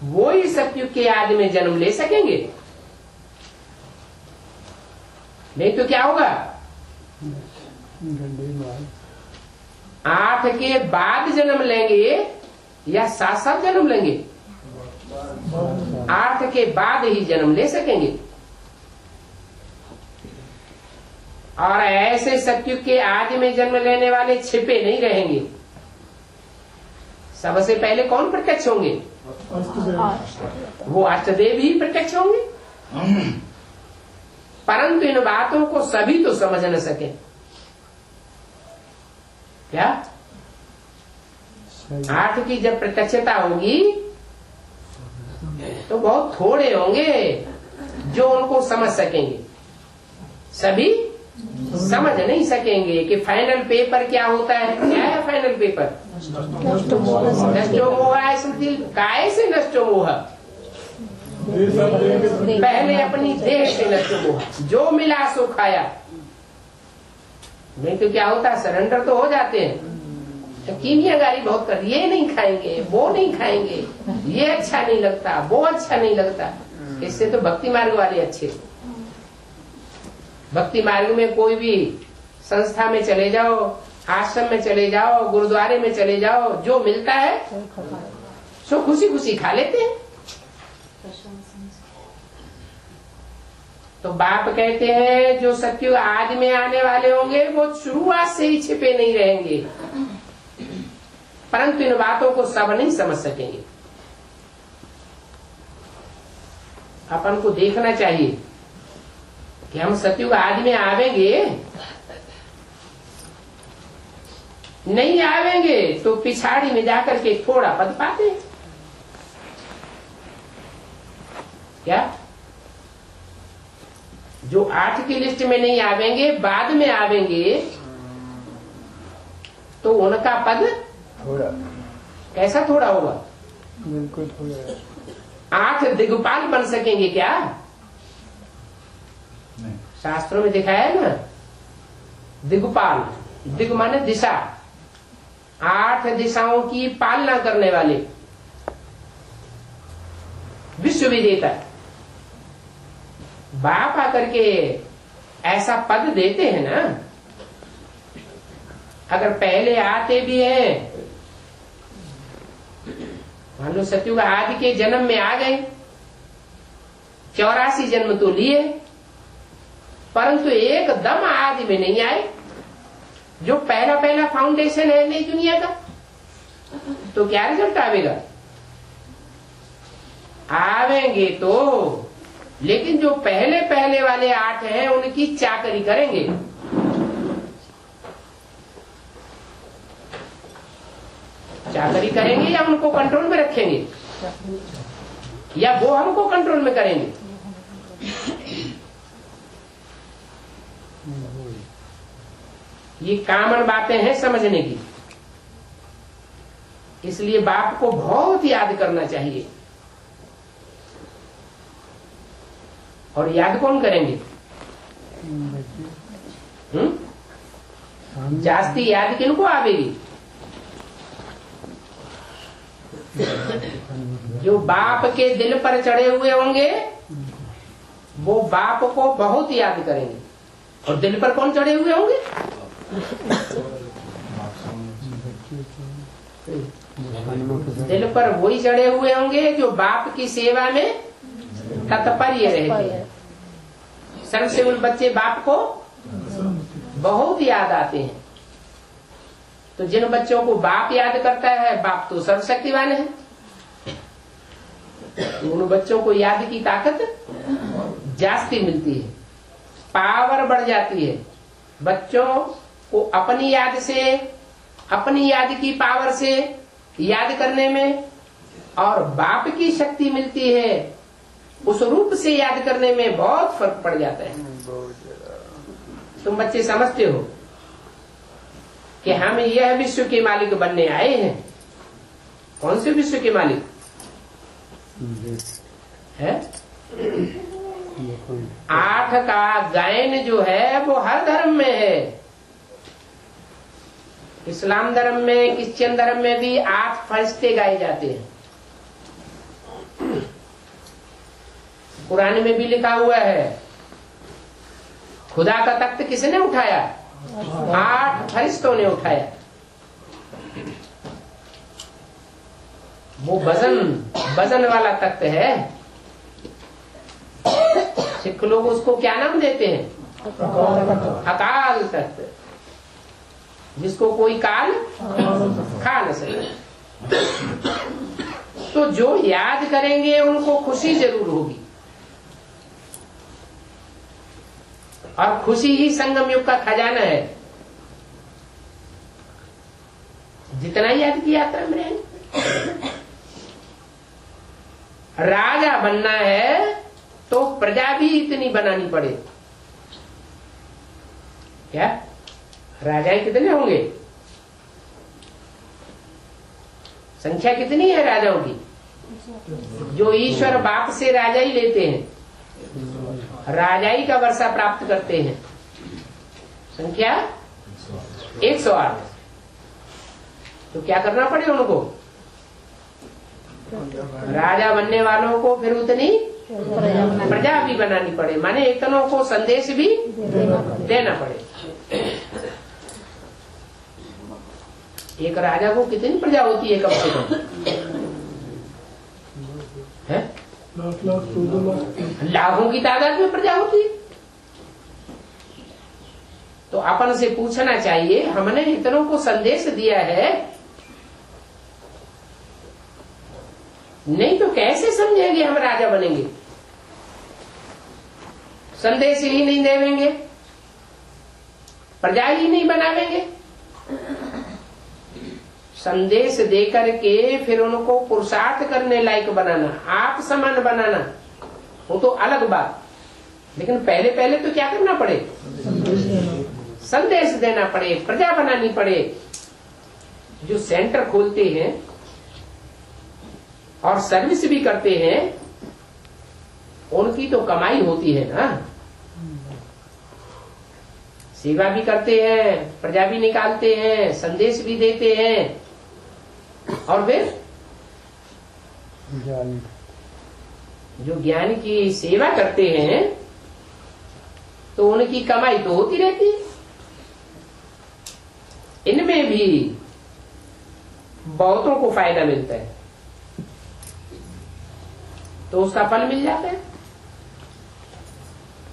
वो ही सतयुग के आदि में जन्म ले सकेंगे। नहीं तो क्या होगा? 8 के बाद जन्म लेंगे या 7 जन्म लेंगे? 8 के बाद ही जन्म ले सकेंगे। और ऐसे सतयुग के आदि में जन्म लेने वाले छिपे नहीं रहेंगे। सबसे पहले कौन प्रत्यक्ष होंगे? वो अष्टदेव ही प्रत्यक्ष होंगे। परंतु इन बातों को सभी तो समझ न सके। क्या 8 की जब प्रत्यक्षता होगी तो बहुत थोड़े होंगे जो उनको समझ सकेंगे। सभी समझ नहीं सकेंगे कि फाइनल पेपर क्या होता है। क्या है फाइनल पेपर? नष्टो मोह स्मृति। काय से नष्टो मोह? पहले अपनी देह से नष्टो मोह। जो मिला सो खाया। नहीं तो क्या होता है? सरेंडर तो हो जाते हैं। तो कीमियागारी बहुत कर, ये नहीं खाएंगे, वो नहीं खाएंगे, ये अच्छा नहीं लगता, वो अच्छा नहीं लगता। इससे तो भक्ति मार्ग वाले अच्छे। भक्ति मार्ग में कोई भी संस्था में चले जाओ, आश्रम में चले जाओ, गुरुद्वारे में चले जाओ, जो मिलता है सो खुशी खुशी खा लेते हैं। तो बाप कहते हैं जो सत्युग आदि में आने वाले होंगे वो शुरुआत से ही छिपे नहीं रहेंगे, परंतु इन बातों को सब नहीं समझ सकेंगे। अपन को देखना चाहिए कि हम सत्युग आदि में आवेंगे, नहीं आवेंगे तो पिछाड़ी में जाकर के थोड़ा पद पाते हैं। क्या जो 8 की लिस्ट में नहीं आवेंगे, बाद में आवेंगे, तो उनका पद थोड़ा, कैसा थोड़ा होगा? बिल्कुल थोड़ा। 8 दिग्पाल बन सकेंगे क्या? नहीं। शास्त्रों में दिखाया है ना, दिग्पाल, दिग माने दिशा, 8 दिशाओं की पालना करने वाले विश्व विजेता बाप आकर के ऐसा पद देते हैं ना। अगर पहले आते भी हैं, मान लो सत्युग आदि के जन्म में आ गए, 84 जन्म तो लिए, परंतु एकदम आदि में नहीं आए, जो पहला पहला फाउंडेशन है नई दुनिया का, तो क्या रिजल्ट आवेगा? आवेंगे तो, लेकिन जो पहले पहले वाले 8 हैं उनकी चाकरी करेंगे। चाकरी करेंगे या उनको कंट्रोल में रखेंगे, या वो हमको कंट्रोल में करेंगे? ये कॉमन बातें हैं समझने की, इसलिए बाप को बहुत याद करना चाहिए। और याद कौन करेंगे? जास्ती याद किनको आवेगी? जो बाप के दिल पर चढ़े हुए होंगे वो बाप को बहुत याद करेंगे। और दिल पर कौन चढ़े हुए होंगे? दिल पर वही चढ़े हुए होंगे जो बाप की सेवा में तत्पर्य रहते हैं। सर्वसेवक बच्चे बाप को बहुत याद आते हैं। तो जिन बच्चों को बाप याद करता है, बाप तो सर्वशक्तिवान है, उन बच्चों को याद की ताकत जास्ती मिलती है, पावर बढ़ जाती है। बच्चों को अपनी याद से, अपनी याद की पावर से याद करने में, और बाप की शक्ति मिलती है उस रूप से याद करने में बहुत फर्क पड़ जाता है। तुम बच्चे समझते हो कि हम यह विश्व के मालिक बनने आए हैं। कौन से विश्व के मालिक है? 8 का गायन जो है वो हर धर्म में है। इस्लाम धर्म में, क्रिश्चियन धर्म में भी 8 फरिश्ते गाए जाते हैं। कुरान में भी लिखा हुआ है, खुदा का तख्त किसने उठाया? 8 फरिश्तों ने उठाया। वो वजन वाला तख्त है। सिख लोग उसको क्या नाम देते हैं? अकाल तख्त, जिसको कोई काल खा न सके। तो जो याद करेंगे उनको खुशी जरूर होगी, और खुशी ही संगम युग का खजाना है। जितना याद की यात्रा में रहेंगे। राजा बनना है तो प्रजा भी इतनी बनानी पड़े। क्या राजा कितने होंगे? संख्या कितनी है राजाओं की? जो ईश्वर बाप से राजा ही लेते हैं, राजाई का वर्षा प्राप्त करते हैं, संख्या 108। तो क्या करना पड़े उनको? राजा बनने वालों को फिर उतनी प्रजा भी बनानी पड़े, माने इतनों को संदेश भी देना पड़े। एक राजा को कितनी प्रजा होती है कम से कम? है लाखों की तादाद में प्रजा होती है। तो अपन से पूछना चाहिए, हमने इतनों को संदेश दिया है, नहीं तो कैसे समझेंगे हम राजा बनेंगे? संदेश ही नहीं देवेंगे, प्रजा ही नहीं बनावेंगे। संदेश देकर के फिर उनको पुरुषार्थ करने लायक बनाना, आप समान बनाना, वो तो अलग बात। लेकिन पहले पहले तो क्या करना पड़े? संदेश देना पड़े, प्रजा बनानी पड़े। जो सेंटर खोलते हैं और सर्विस भी करते हैं, उनकी तो कमाई होती है ना। सेवा भी करते हैं, प्रजा भी निकालते हैं, संदेश भी देते हैं, और फिर जो ज्ञान की सेवा करते हैं तो उनकी कमाई तो होती रहती है। इनमें भी बहुतों को फायदा मिलता है, तो उसका फल मिल जाता है।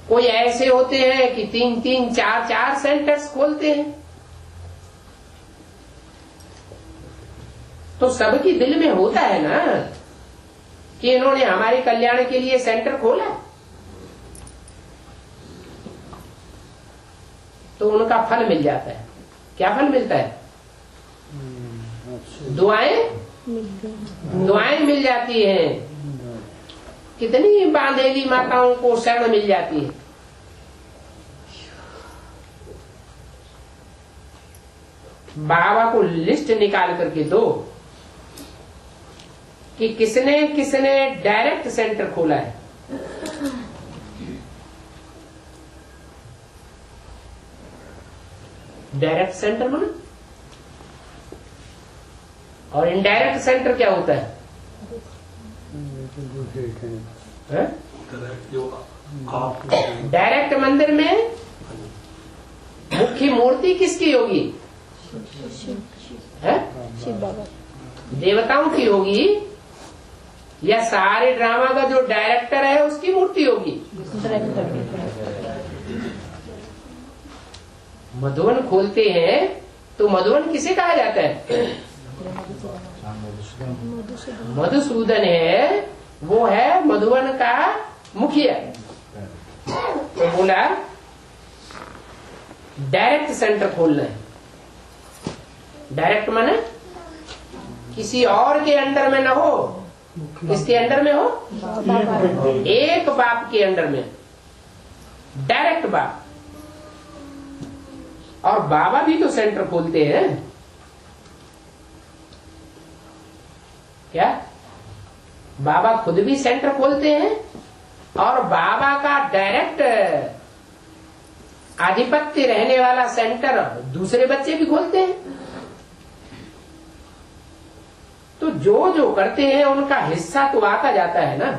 कोई ऐसे होते हैं कि 3-3, 4-4 सेंटर्स खोलते हैं, तो सबकी दिल में होता है ना कि इन्होंने हमारे कल्याण के लिए सेंटर खोला, तो उनका फल मिल जाता है। क्या फल मिलता है? दुआएं मिल जाती हैं। कितनी बांधेली माताओं को शरण मिल जाती है। बाबा को लिस्ट निकाल करके दो कि किसने किसने डायरेक्ट सेंटर खोला है। डायरेक्ट सेंटर माने, और इनडायरेक्ट सेंटर क्या होता है? डायरेक्ट मंदिर में मुख्य मूर्ति किसकी होगी? देवताओं की होगी, या सारे ड्रामा का जो डायरेक्टर है उसकी मूर्ति होगी? मधुवन खोलते हैं तो मधुवन किसे कहा जाता है? मधुसूदन है, वो है मधुवन का मुखिया। तो बोला डायरेक्ट सेंटर खोलना है। डायरेक्ट माने किसी और के अंडर में ना हो, किसके अंडर में हो? एक बाप के अंडर में, डायरेक्ट बाप। और बाबा भी तो सेंटर खोलते हैं। क्या बाबा खुद भी सेंटर खोलते हैं? और बाबा का डायरेक्ट आधिपत्य रहने वाला सेंटर दूसरे बच्चे भी खोलते हैं। तो जो जो करते हैं उनका हिस्सा तो आता जाता है ना।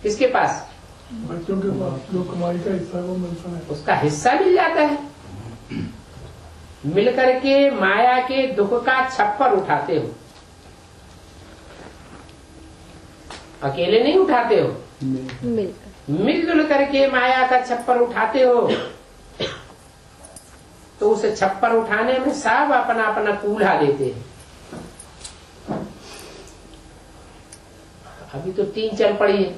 किसके पास? बच्चों के पास जो कमाई का हिस्सा वो मिलता है, उसका हिस्सा मिल जाता है। मिलकर के माया के दुख का छप्पर उठाते हो। अकेले नहीं उठाते हो, मिलजुल करके माया का छप्पर उठाते हो। तो उस छप्पर उठाने में सब अपना अपना कूल्हा देते हैं। अभी तो 3 चल पड़ी है।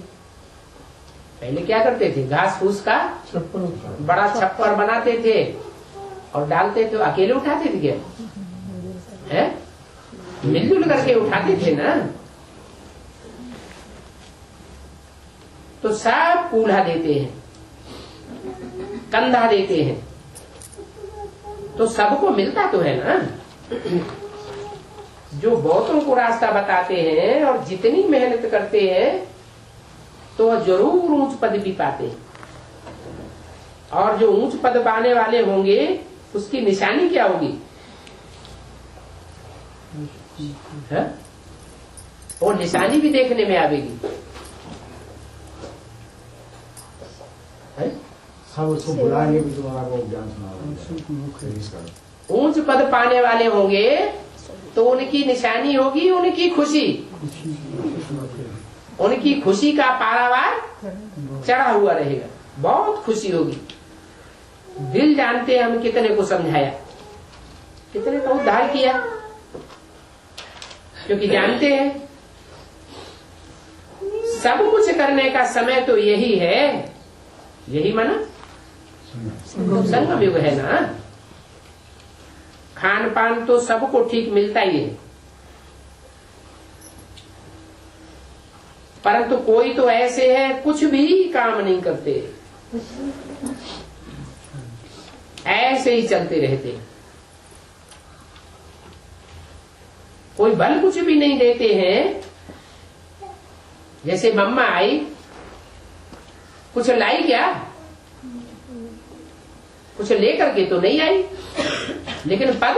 पहले क्या करते थे? घास फूस का बड़ा छप्पर बनाते थे और डालते थे। अकेले उठाते थे क्या? है मिलजुल करके उठाते थे ना। तो सब कूल्हा देते हैं, कंधा देते हैं, तो सबको मिलता तो है ना। जो बहुतों को रास्ता बताते हैं और जितनी मेहनत करते हैं तो जरूर ऊंच पद भी पाते हैं। और जो ऊंच पद पाने वाले होंगे उसकी निशानी क्या होगी? है? वो निशानी भी देखने में आवेगी। सब उसको बुलाएंगे भी तुम्हारा को ज्ञान सुना। ऊंच पद पाने वाले होंगे तो उनकी निशानी होगी उनकी खुशी, उनकी खुशी का पारावार चढ़ा हुआ रहेगा, बहुत खुशी होगी। दिल जानते हैं हम कितने को समझाया, कितने का उद्धार किया, क्योंकि जानते हैं सब कुछ करने का समय तो यही है, यही माना संगम युग है ना। खान पान तो सबको ठीक मिलता ही है, परंतु कोई तो ऐसे है कुछ भी काम नहीं करते, ऐसे ही चलते रहते, कोई बल कुछ भी नहीं देते हैं। जैसे मम्मा आई, कुछ लाई क्या, कुछ लेकर के तो नहीं आई, लेकिन पद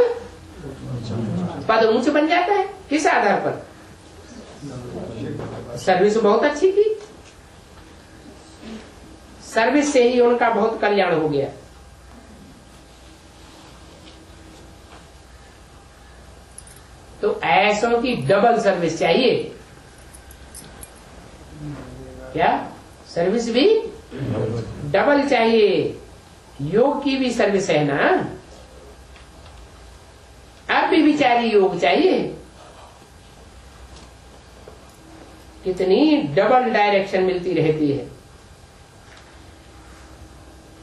ऊंच बन जाता है। किस आधार पर? सर्विस बहुत अच्छी की, सर्विस से ही उनका बहुत कल्याण हो गया। तो ऐसों की डबल सर्विस चाहिए। क्या सर्विस भी डबल चाहिए? योग की भी सर्विस है ना, अब भी विचारी योग चाहिए। कितनी डबल डायरेक्शन मिलती रहती है।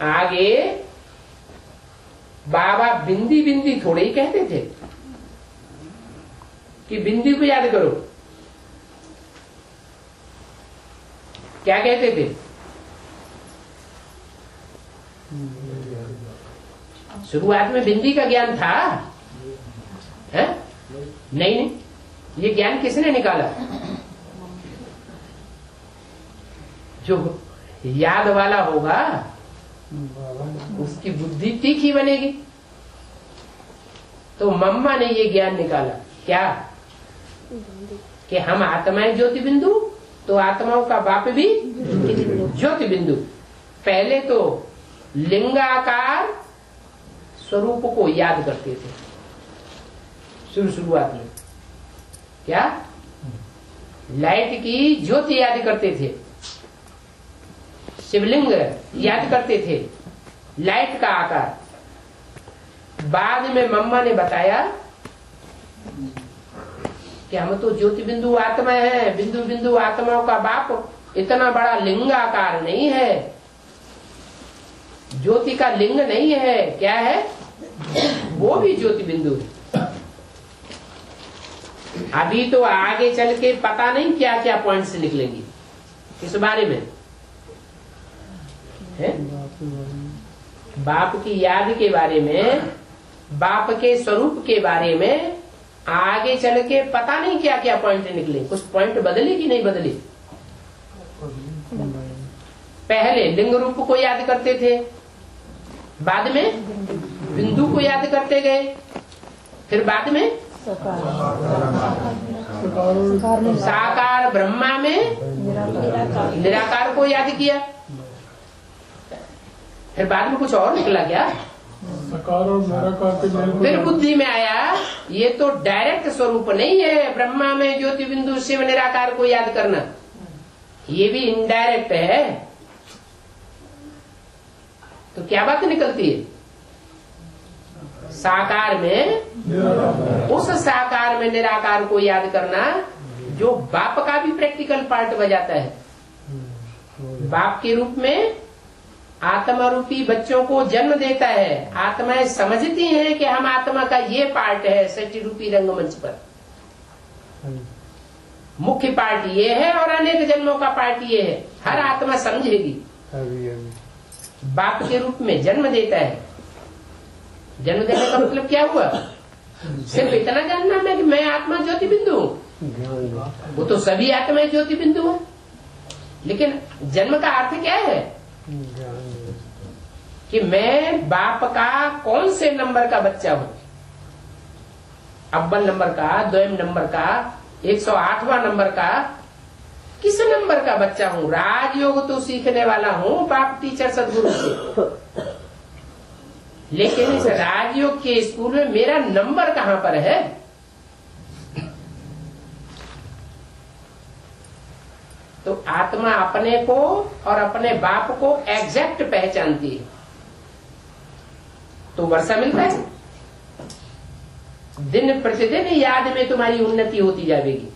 आगे बाबा बिंदी बिंदी थोड़े ही कहते थे कि बिंदी को याद करो, क्या कहते थे? शुरुआत में बिंदी का ज्ञान था, है? नहीं, ये ज्ञान किसने निकाला? जो याद वाला होगा उसकी बुद्धि तीखी बनेगी। तो मम्मा ने ये ज्ञान निकाला, क्या? कि हम आत्माएं ज्योति बिंदु, तो आत्माओं का बाप भी ज्योति बिंदु। पहले तो लिंगाकार स्वरूप को याद करते थे शुरुआत में। क्या? लाइट की ज्योति याद करते थे, शिवलिंग याद करते थे, लाइट का आकार। बाद में मम्मा ने बताया कि हम तो ज्योति बिंदु आत्मा है, बिंदु बिंदु आत्माओं का बाप इतना बड़ा लिंगाकार नहीं है, ज्योति का लिंग नहीं है। क्या है? वो भी ज्योति बिंदु है। अभी तो आगे चल के पता नहीं क्या क्या पॉइंट्स निकलेंगी इस बारे में, है? बाप की याद के बारे में, बाप के स्वरूप के बारे में आगे चल के पता नहीं क्या क्या पॉइंट निकले। कुछ पॉइंट बदले कि नहीं बदले? पहले लिंग रूप को याद करते थे, बाद में बिंदु को याद करते गए, फिर बाद में साकार ब्रह्मा में निराकार को याद किया, फिर बाद में कुछ और निकला। क्या? साकार और निराकार के मेल को फिर बुद्धि में आया ये तो डायरेक्ट स्वरूप नहीं है, ब्रह्मा में ज्योति बिंदु शिव निराकार को याद करना, ये भी इनडायरेक्ट है। तो क्या बात निकलती है? साकार में, उस साकार में निराकार को याद करना जो बाप का भी प्रैक्टिकल पार्ट बजाता है। बाप के रूप में आत्मा रूपी बच्चों को जन्म देता है। आत्माएं समझती हैं कि हम आत्मा का ये पार्ट है सृष्टि रूपी रंगमंच पर। मुख्य पार्ट ये है और अनेक जन्मों का पार्ट ये है। हर आत्मा समझेगी। बाप के रूप में जन्म देता है। जन्म देने का मतलब क्या हुआ? सिर्फ इतना जानना है कि मैं आत्मा ज्योति बिंदु हूँ। वो तो सभी आत्माएं ज्योति बिंदु है, लेकिन जन्म का अर्थ क्या है? कि मैं बाप का कौन से नंबर का बच्चा हूँ? अव्वल नंबर का, द्वयम नंबर का, 108वां नंबर का, किस नंबर का बच्चा हूँ? राजयोग तो सीखने वाला हूँ बाप टीचर सदगुरु से, लेकिन इस राजयोग के स्कूल में मेरा नंबर कहाँ पर है? तो आत्मा अपने को और अपने बाप को एग्जैक्ट पहचानती है, तो वर्षा मिलता है। दिन प्रतिदिन याद में तुम्हारी उन्नति होती जाएगी।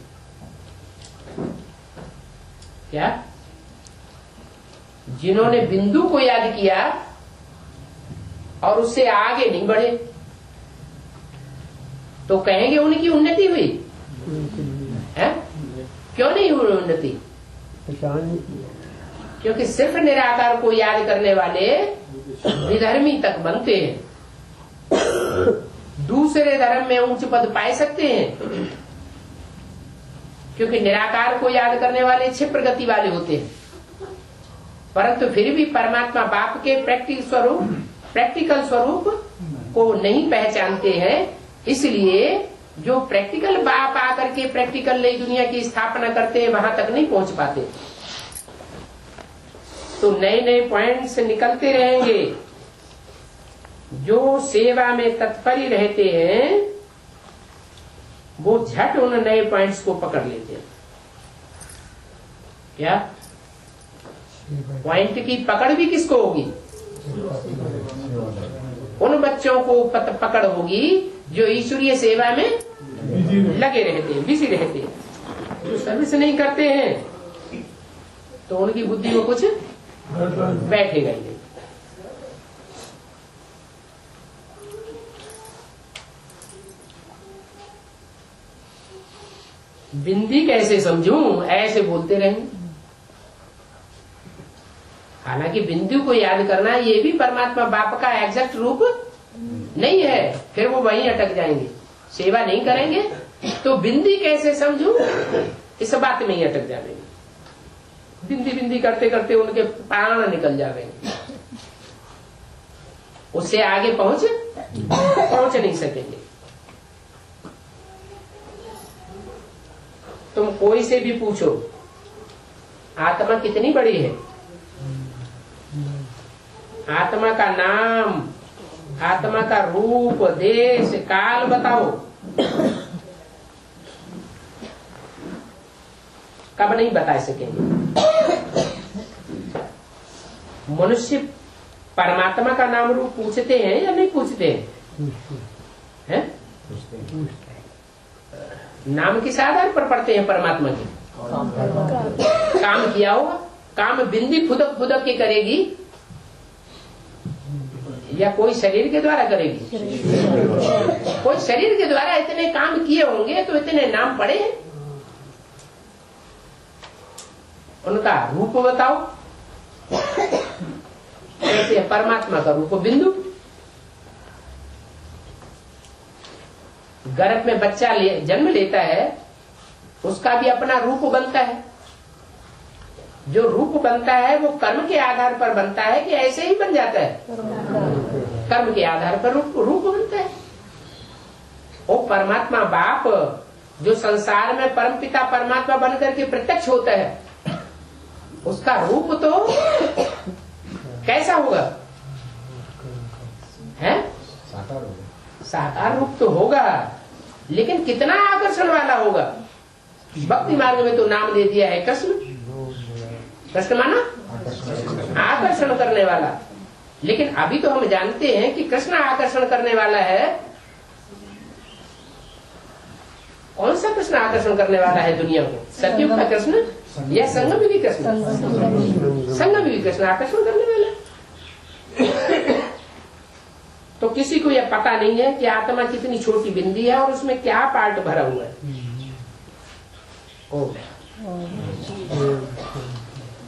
क्या जिन्होंने बिंदु को याद किया और उससे आगे नहीं बढ़े तो कहेंगे उनकी उन्नति हुई है? क्यों नहीं हुई उन्नति? क्योंकि सिर्फ निराकार को याद करने वाले विधर्मी तक बनते हैं, दूसरे धर्म में उच्च पद पाए सकते हैं, क्योंकि निराकार को याद करने वाले क्षिप्र गति वाले होते हैं, परंतु फिर भी परमात्मा बाप के प्रैक्टिकल स्वरूप को नहीं पहचानते हैं। इसलिए जो प्रैक्टिकल बाप आकर के प्रैक्टिकल नई दुनिया की स्थापना करते हैं वहां तक नहीं पहुंच पाते। तो नए नए पॉइंट्स निकलते रहेंगे। जो सेवा में तत्पर रहते हैं वो झट उन नए पॉइंट्स को पकड़ लेते हैं। क्या पॉइंट की पकड़ भी किसको होगी? उन बच्चों को पकड़ होगी जो ईश्वरीय सेवा में लगे रहते हैं, बिजी रहते हैं। जो सर्विस नहीं करते हैं तो उनकी बुद्धि को कुछ बैठेगा ही नहीं। बिंदी कैसे समझूं, ऐसे बोलते रहेंगे। हालांकि बिंदु को याद करना ये भी परमात्मा बाप का एग्जैक्ट रूप नहीं है, फिर वो वहीं अटक जाएंगे। सेवा नहीं करेंगे तो बिंदी कैसे समझूं, इस बात में ही अटक जाएंगे। बिंदी बिंदी करते करते उनके प्राण निकल जाएंगे, उससे आगे पहुंच नहीं सकेंगे। तुम कोई से भी पूछो आत्मा कितनी बड़ी है, आत्मा का नाम, आत्मा का रूप, देश, काल बताओ, कब नहीं बता सकेंगे। मनुष्य परमात्मा का नाम रूप पूछते हैं या नहीं पूछते हैं? नाम किस आधार पर पढ़ते हैं परमात्मा के? काम किया होगा। काम बिंदी फुदक फुदक के करेगी या कोई शरीर के द्वारा करेगी? कोई शरीर के द्वारा इतने काम किए होंगे तो इतने नाम पड़े हैं। उनका रूप बताओ। कहते हैं परमात्मा का रूप बिंदु। गर्भ में बच्चा जन्म लेता है, उसका भी अपना रूप बनता है। जो रूप बनता है वो कर्म के आधार पर बनता है कि ऐसे ही बन जाता है? कर्म के आधार पर रूप बनता है। वो परमात्मा बाप जो संसार में परमपिता परमात्मा बनकर के प्रत्यक्ष होता है, उसका रूप तो कैसा होगा? है साकार रूप तो होगा, लेकिन कितना आकर्षण वाला होगा। भक्ति मार्ग में तो नाम दे दिया है कृष्ण। कृष्ण माना आकर्षण करने वाला, लेकिन अभी तो हम जानते हैं कि कृष्ण आकर्षण करने वाला है। कौन सा कृष्ण आकर्षण करने वाला है दुनिया को? सतयुग का कृष्ण या संगम भी कृष्ण? संगम भी कृष्ण आकर्षण करने वाला है। तो किसी को यह पता नहीं है कि आत्मा कितनी छोटी बिंदी है और उसमें क्या पार्ट भरा हुआ है।